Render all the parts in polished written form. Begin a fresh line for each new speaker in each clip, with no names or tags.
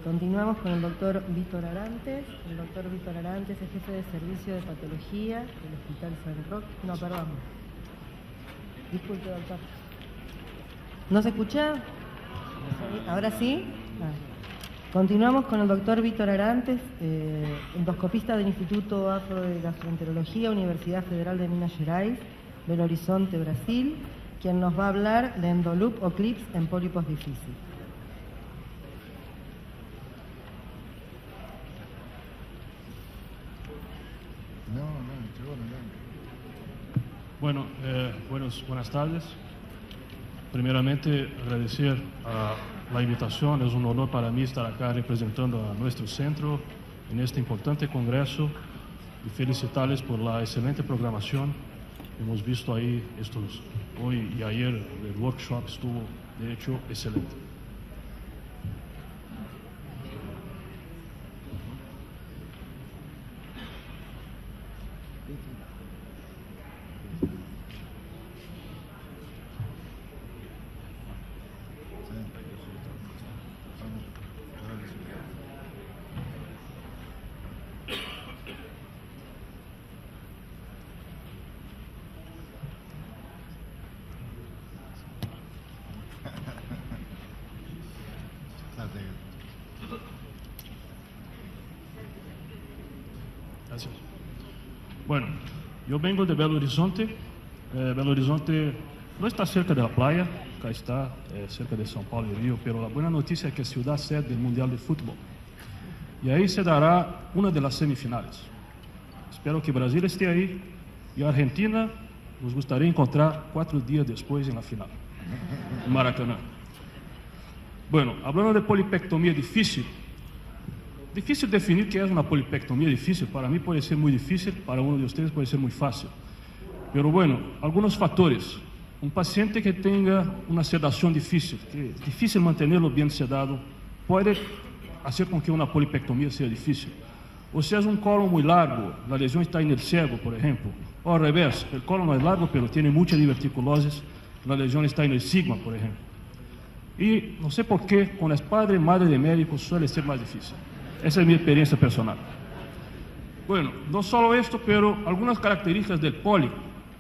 Continuamos con el doctor Víctor Arantes. El doctor Víctor Arantes es jefe de servicio de patología del Hospital San Roque. No, perdón. Disculpe, doctor. ¿No se escucha? ¿Ahora sí? Continuamos con el doctor Víctor Arantes, endoscopista del Instituto Afro de Gastroenterología, Universidad Federal de Minas Gerais, Belo Horizonte, Brasil, quien nos va a hablar de endoloop o clips en pólipos difíciles.
Bueno, buenas tardes. Primeramente, agradecer la invitación. Es un honor para mí estar acá representando a nuestro centro en este importante congreso y felicitarles por la excelente programación. Hemos visto ahí hoy y ayer el workshop estuvo, de hecho, excelente. Gracias. Bueno, yo vengo de Belo Horizonte. Belo Horizonte no está cerca de la playa, acá está cerca de São Paulo y Río, pero la buena noticia es que es ciudad sede del Mundial de Fútbol. Y ahí se dará una de las semifinales. Espero que Brasil esté ahí y Argentina nos gustaría encontrar 4 días después en la final, en Maracaná. Bueno, hablando de polipectomía difícil definir qué es una polipectomía difícil. Para mí puede ser muy difícil, para uno de ustedes puede ser muy fácil. Pero bueno, algunos factores. Un paciente que tenga una sedación difícil, que es difícil mantenerlo bien sedado, puede hacer con que una polipectomía sea difícil. O si es un colon muy largo, la lesión está en el ciego, por ejemplo. O al revés, el colon no es largo, pero tiene mucha diverticulosis, la lesión está en el sigma, por ejemplo. Y no sé por qué, con las padres y madres de médicos suele ser más difícil. Esa es mi experiencia personal. Bueno, no solo esto, pero algunas características del pólipo.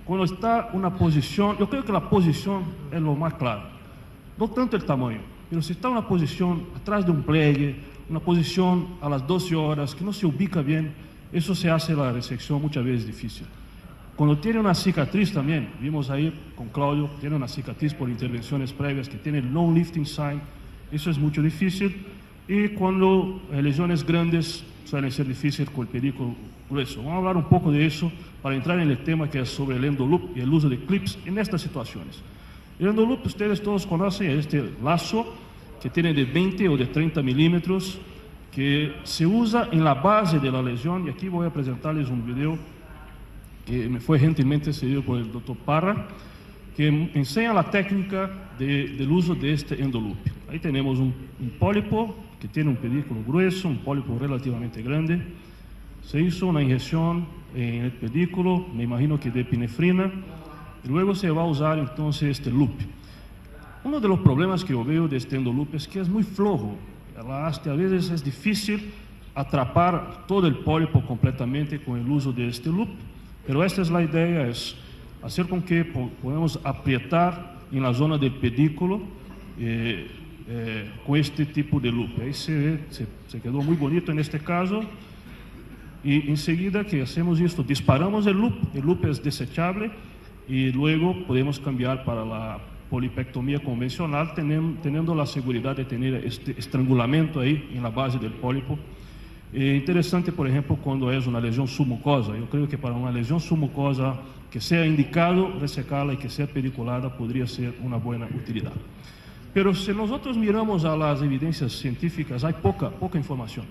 Cuando está una posición, yo creo que la posición es lo más claro. No tanto el tamaño, pero si está una posición atrás de un pliegue, una posición a las 12 horas, que no se ubica bien, eso se hace la resección muchas veces difícil. Cuando tiene una cicatriz también, vimos ahí con Claudio, tiene una cicatriz por intervenciones previas que tiene el non-lifting sign, eso es mucho difícil. Y cuando lesiones grandes suelen ser difíciles con el pedículo grueso. Vamos a hablar un poco de eso para entrar en el tema que es sobre el endoloop y el uso de clips en estas situaciones. El endoloop, ustedes todos conocen, es este lazo que tiene de 20 o de 30 milímetros que se usa en la base de la lesión. Y aquí voy a presentarles un video que me fue gentilmente cedido por el doctor Parra, que enseña la técnica del uso de este endoloop. Ahí tenemos un pólipo que tiene un pedículo grueso, un pólipo relativamente grande. Se hizo una inyección en el pedículo, me imagino que de epinefrina, y luego se va a usar entonces este loop. Uno de los problemas que yo veo de este endoloop es que es muy flojo. A veces es difícil atrapar todo el pólipo completamente con el uso de este loop, pero esta es la idea, es hacer con que podamos aprietar en la zona del pedículo con este tipo de loop. Ahí se quedó muy bonito en este caso. Y enseguida que hacemos esto, disparamos el loop es desechable y luego podemos cambiar para la polipectomía convencional teniendo la seguridad de tener este estrangulamiento ahí en la base del pólipo. Interesante, por ejemplo, cuando es una lesión submucosa. Yo creo que para una lesión submucosa que sea indicado resecarla y que sea pediculada podría ser una buena utilidad. Pero si nosotros miramos a las evidencias científicas, hay poca información.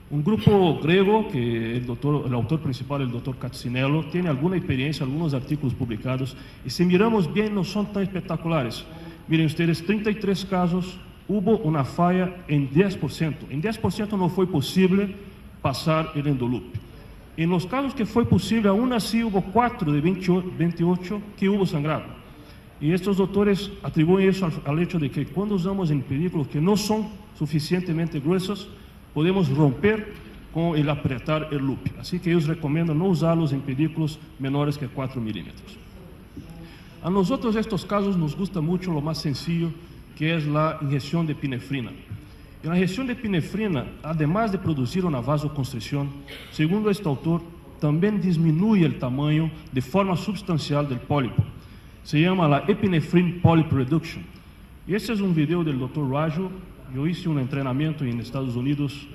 Un grupo griego, que el autor principal, el doctor Katsinello, tiene alguna experiencia, algunos artículos publicados, y si miramos bien no son tan espectaculares. Miren ustedes, 33 casos, hubo una falla en 10%. En 10% no fue posible pasar el endoloop. En los casos que fue posible, aún así hubo 4 de 28 que hubo sangrado. Y estos doctores atribuyen eso al hecho de que cuando usamos en películas que no son suficientemente gruesos, podemos romper con el apretar el loop. Así que ellos recomiendan no usarlos en películas menores que 4 milímetros. A nosotros estos casos nos gusta mucho lo más sencillo, que es la inyección de epinefrina. Y la inyección de epinefrina, además de producir una vasoconstricción, según este autor, también disminuye el tamaño de forma sustancial del pólipo. Se llama la epinephrine polyp reduction. Y este es un video del Dr. Raju. Yo hice un entrenamiento en Estados Unidos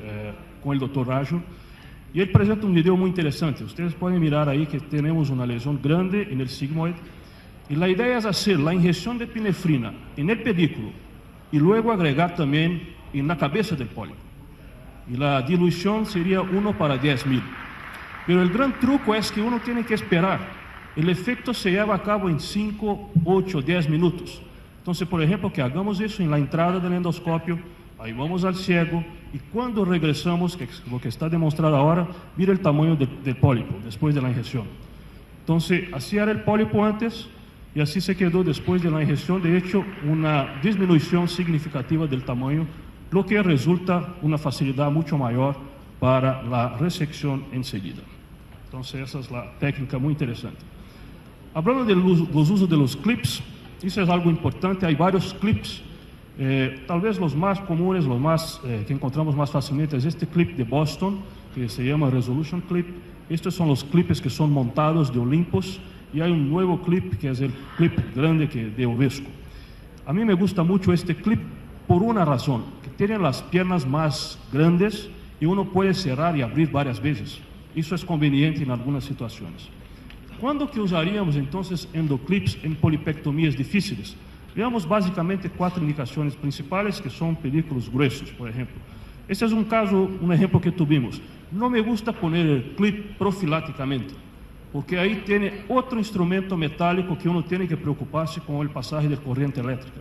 con el Dr. Raju. Y él presenta un video muy interesante. Ustedes pueden mirar ahí que tenemos una lesión grande en el sigmoid. Y la idea es hacer la inyección de epinefrina en el pedículo y luego agregar también en la cabeza del pólipo. Y la dilución sería 1 para 10.000. Pero el gran truco es que uno tiene que esperar. El efecto se lleva a cabo en 5, 8, 10 minutos. Entonces, por ejemplo, que hagamos eso en la entrada del endoscopio, ahí vamos al ciego y cuando regresamos, que es lo que está demostrado ahora, mira el tamaño del pólipo después de la inyección. Entonces, así era el pólipo antes y así se quedó después de la inyección. De hecho, una disminución significativa del tamaño, lo que resulta una facilidad mucho mayor para la resección enseguida. Entonces, esa es la técnica muy interesante. Hablando de los usos de los clips, eso es algo importante. Hay varios clips, tal vez los más comunes, los más que encontramos más fácilmente es este clip de Boston, que se llama Resolution Clip. Estos son los clips que son montados de Olympus, y hay un nuevo clip que es el clip grande de Ovesco. A mí me gusta mucho este clip por una razón, que tienen las piernas más grandes y uno puede cerrar y abrir varias veces. Eso es conveniente en algunas situaciones. ¿Cuándo que usaríamos entonces endoclips en polipectomías difíciles? Veamos básicamente 4 indicaciones principales que son pedículos gruesos, por ejemplo. Este es un caso, un ejemplo que tuvimos. No me gusta poner el clip profilácticamente, porque ahí tiene otro instrumento metálico que uno tiene que preocuparse con el pasaje de corriente eléctrica.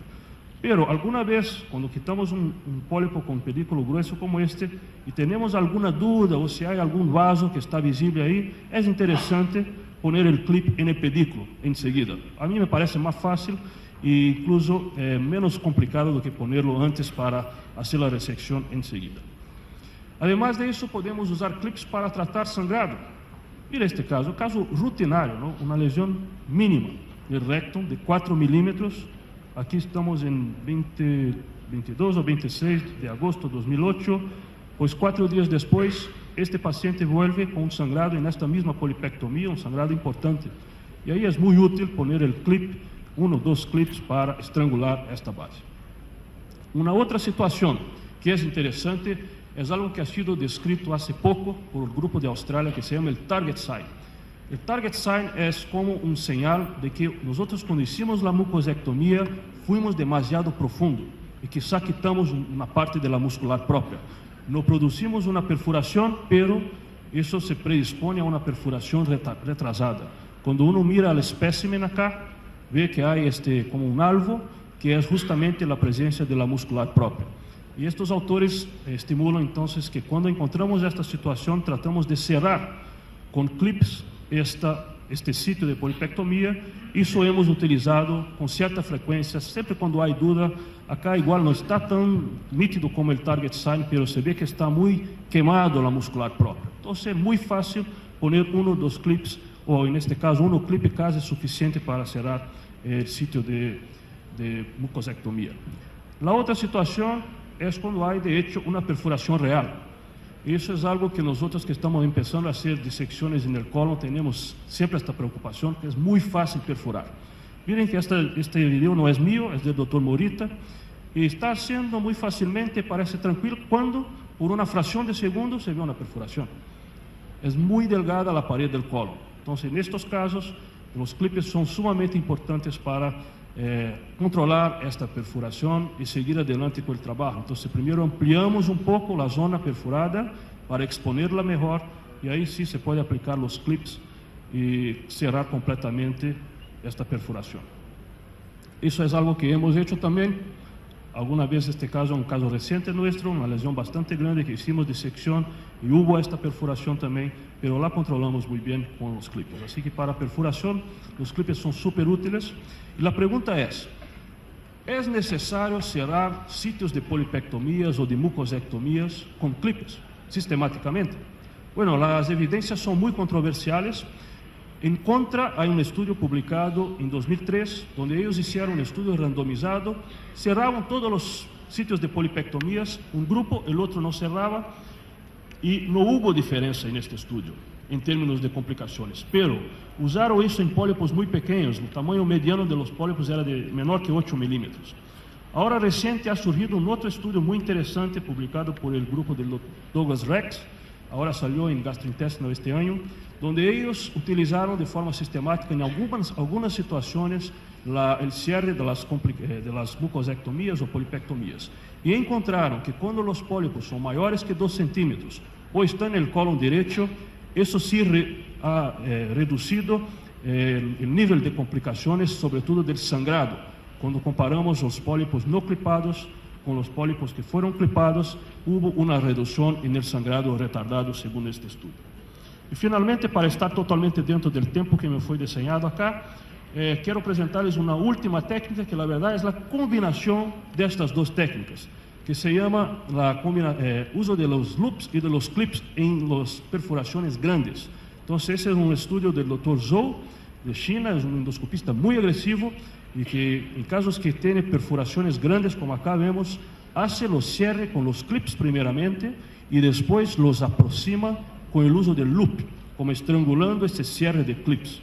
Pero alguna vez, cuando quitamos un pólipo con pedículo grueso como este y tenemos alguna duda o si hay algún vaso que está visible ahí, es interesante poner el clip en el pedículo enseguida. A mí me parece más fácil e incluso menos complicado do que ponerlo antes para hacer la resección enseguida. Además de eso, podemos usar clips para tratar sangrado. Mira este caso rutinario, ¿no? Una lesión mínima del rectum de 4 milímetros. Aquí estamos en 22 o 26 de agosto de 2008, pues 4 días después, este paciente vuelve con un sangrado en esta misma polipectomía, un sangrado importante. Y ahí es muy útil poner el clip, 1 o 2 clips para estrangular esta base. Una otra situación que es interesante es algo que ha sido descrito hace poco por el grupo de Australia que se llama el target sign. El target sign es como un señal de que nosotros cuando hicimos la mucosectomía fuimos demasiado profundo y quizá quitamos una parte de la muscular propia. No producimos una perforación, pero eso se predispone a una perforación retrasada. Cuando uno mira el espécimen acá, ve que hay como un alvo que es justamente la presencia de la muscular propia. Y estos autores estimulan entonces que cuando encontramos esta situación tratamos de cerrar con clips este sitio de polipectomía. Isso hemos utilizado con cierta frecuencia, siempre cuando hay duda. Acá igual no está tan nítido como el target sign, pero se ve que está muy quemado la muscular propia. Entonces es muy fácil poner 1 o 2 clips, o en este caso 1 clip casi es suficiente para cerrar el sitio de mucosectomía. La otra situación es cuando hay de hecho una perforación real. Eso es algo que nosotros que estamos empezando a hacer disecciones en el colon tenemos siempre esta preocupación, que es muy fácil perforar. Miren que este video no es mío, es del Dr. Morita, y está haciendo muy fácilmente, parece tranquilo, cuando por una fracción de segundo se ve una perforación. Es muy delgada la pared del colon. Entonces, en estos casos, los clips son sumamente importantes para controlar esta perforación y seguir adelante con el trabajo. Entonces, primero ampliamos un poco la zona perforada para exponerla mejor y ahí sí se puede aplicar los clips y cerrar completamente esta perforación. Eso es algo que hemos hecho también Alguna vez este caso es un caso reciente nuestro, una lesión bastante grande que hicimos disección y hubo esta perforación también, pero la controlamos muy bien con los clippers. Así que para perforación los clippers son súper útiles. Y la pregunta es necesario cerrar sitios de polipectomías o de mucosectomías con clippers sistemáticamente? Bueno, las evidencias son muy controversiales. En contra, hay un estudio publicado en 2003, donde ellos hicieron un estudio randomizado, cerraban todos los sitios de polipectomías, un grupo, el otro no cerraba, y no hubo diferencia en este estudio, en términos de complicaciones. Pero usaron eso en pólipos muy pequeños, el tamaño mediano de los pólipos era de menor que 8 milímetros. Ahora reciente ha surgido un otro estudio muy interesante, publicado por el grupo de Douglas Rex, ahora salió en Gastrointestinal este año, donde ellos utilizaron de forma sistemática en algunas situaciones el cierre de las mucosectomías o polipectomías. Y encontraron que cuando los pólipos son mayores que 2 centímetros o están en el colon derecho, eso sí ha reducido el nivel de complicaciones, sobre todo del sangrado. Cuando comparamos los pólipos no clipados con los pólipos que fueron clipados, hubo una reducción en el sangrado retardado según este estudio. Y finalmente, para estar totalmente dentro del tiempo que me fue diseñado acá, quiero presentarles una última técnica que la verdad es la combinación de estas dos técnicas, que se llama uso de los loops y de los clips en las perforaciones grandes. Entonces, ese es un estudio del Dr. Zhou de China, es un endoscopista muy agresivo y que en casos que tiene perforaciones grandes, como acá vemos, hace los cierres con los clips primeramente y después los aproxima con el uso del loop, como estrangulando ese cierre de clips.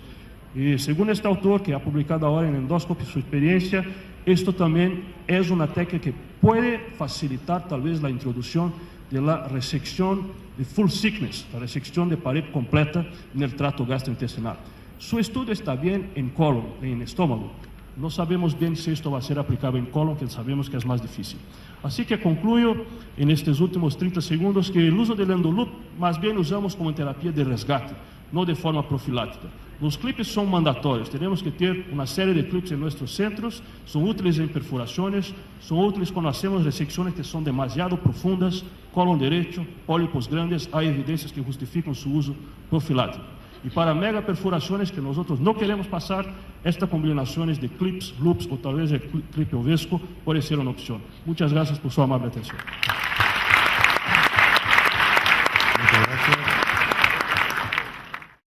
Y según este autor, que ha publicado ahora en Endoscopy su experiencia, esto también es una técnica que puede facilitar tal vez la introducción de la resección de full thickness, la resección de pared completa en el tracto gastrointestinal. Su estudio está bien en colon, en estómago. No sabemos bien si esto va a ser aplicable en colon, que sabemos que es más difícil. Así que concluyo en estos últimos 30 segundos que el uso del endoloop más bien usamos como terapia de resgate, no de forma profiláctica. Los clips son mandatorios, tenemos que tener una serie de clips en nuestros centros, son útiles en perforaciones, son útiles cuando hacemos resecciones que son demasiado profundas, colon derecho, pólipos grandes, hay evidencias que justifican su uso profiláctico. Y para mega perforaciones que nosotros no queremos pasar, estas combinaciones de clips, loops o tal vez el clip ovesco puede ser una opción. Muchas gracias por su amable atención.